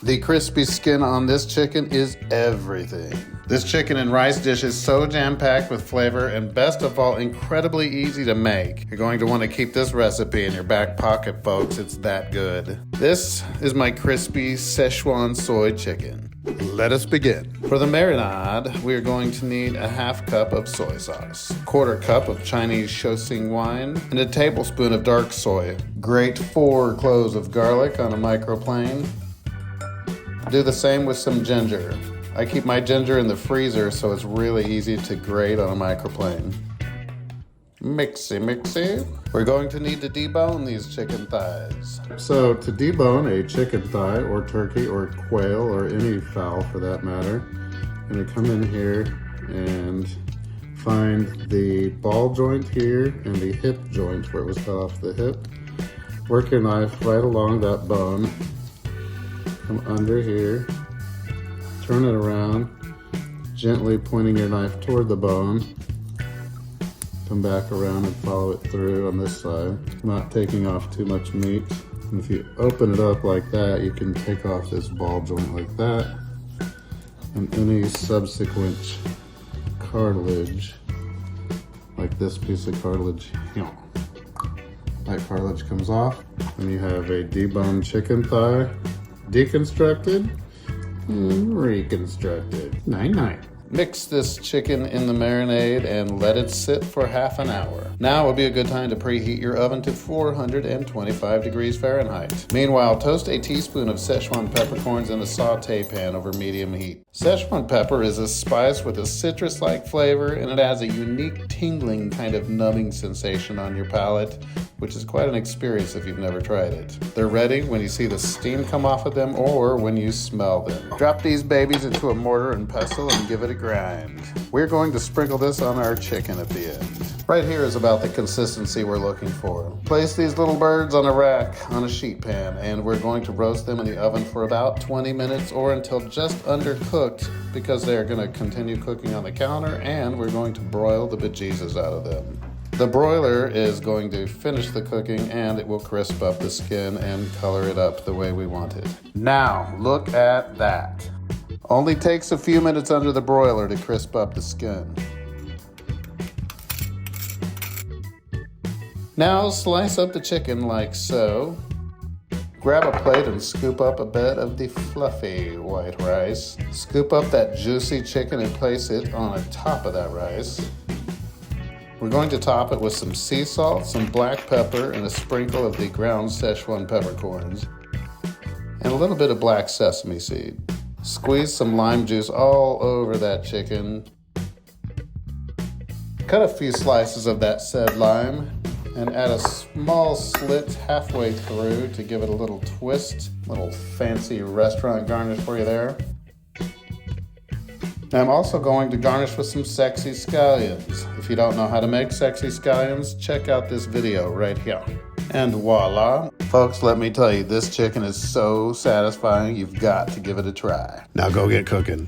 The crispy skin on this chicken is everything. This chicken and rice dish is so jam-packed with flavor and best of all, incredibly easy to make. You're going to want to keep this recipe in your back pocket, folks. It's that good. This is my crispy Szechuan soy chicken. Let us begin. For the marinade, we are going to need a half cup of soy sauce, quarter cup of Chinese Shoxing wine, and a tablespoon of dark soy. Grate 4 cloves of garlic on a microplane. Do the same with some ginger. I keep my ginger in the freezer so it's really easy to grate on a microplane. Mixy. We're going to need to debone these chicken thighs. So to debone a chicken thigh or turkey or quail or any fowl for that matter, I'm going to come in here and find the ball joint here and the hip joint where it was cut off the hip. Work your knife right along that bone. Come under here, turn it around, gently pointing your knife toward the bone. Come back around and follow it through on this side, not taking off too much meat. And if you open it up like that, you can take off this ball joint like that, and any subsequent cartilage, like this piece of cartilage, that cartilage comes off, and you have a deboned chicken thigh, deconstructed and reconstructed. Night. Mix this chicken in the marinade and let it sit for half an hour. Now would be a good time to preheat your oven to 425 degrees Fahrenheit. Meanwhile, toast a teaspoon of Szechuan peppercorns in a saute pan over medium heat. Szechuan pepper is a spice with a citrus-like flavor, and it has a unique tingling kind of numbing sensation on your palate, which is quite an experience if you've never tried it. They're ready when you see the steam come off of them or when you smell them. Drop these babies into a mortar and pestle and give it a grind. We're going to sprinkle this on our chicken at the end. Right here is about the consistency we're looking for. Place these little birds on a rack on a sheet pan, and we're going to roast them in the oven for about 20 minutes or until just undercooked, because they're going to continue cooking on the counter, and we're going to broil the bejesus out of them. The broiler is going to finish the cooking, and it will crisp up the skin and color it up the way we want it. Now, look at that. Only takes a few minutes under the broiler to crisp up the skin. Now slice up the chicken like so. Grab a plate and scoop up a bed of the fluffy white rice. Scoop up that juicy chicken and place it on the top of that rice. We're going to top it with some sea salt, some black pepper, and a sprinkle of the ground Szechuan peppercorns, and a little bit of black sesame seed. Squeeze some lime juice all over that chicken. Cut a few slices of that said lime and add a small slit halfway through to give it a little twist. Little fancy restaurant garnish for you there. Now I'm also going to garnish with some sexy scallions. If you don't know how to make sexy scallions, check out this video right here. And voila. Folks, let me tell you, this chicken is so satisfying, you've got to give it a try. Now go get cooking.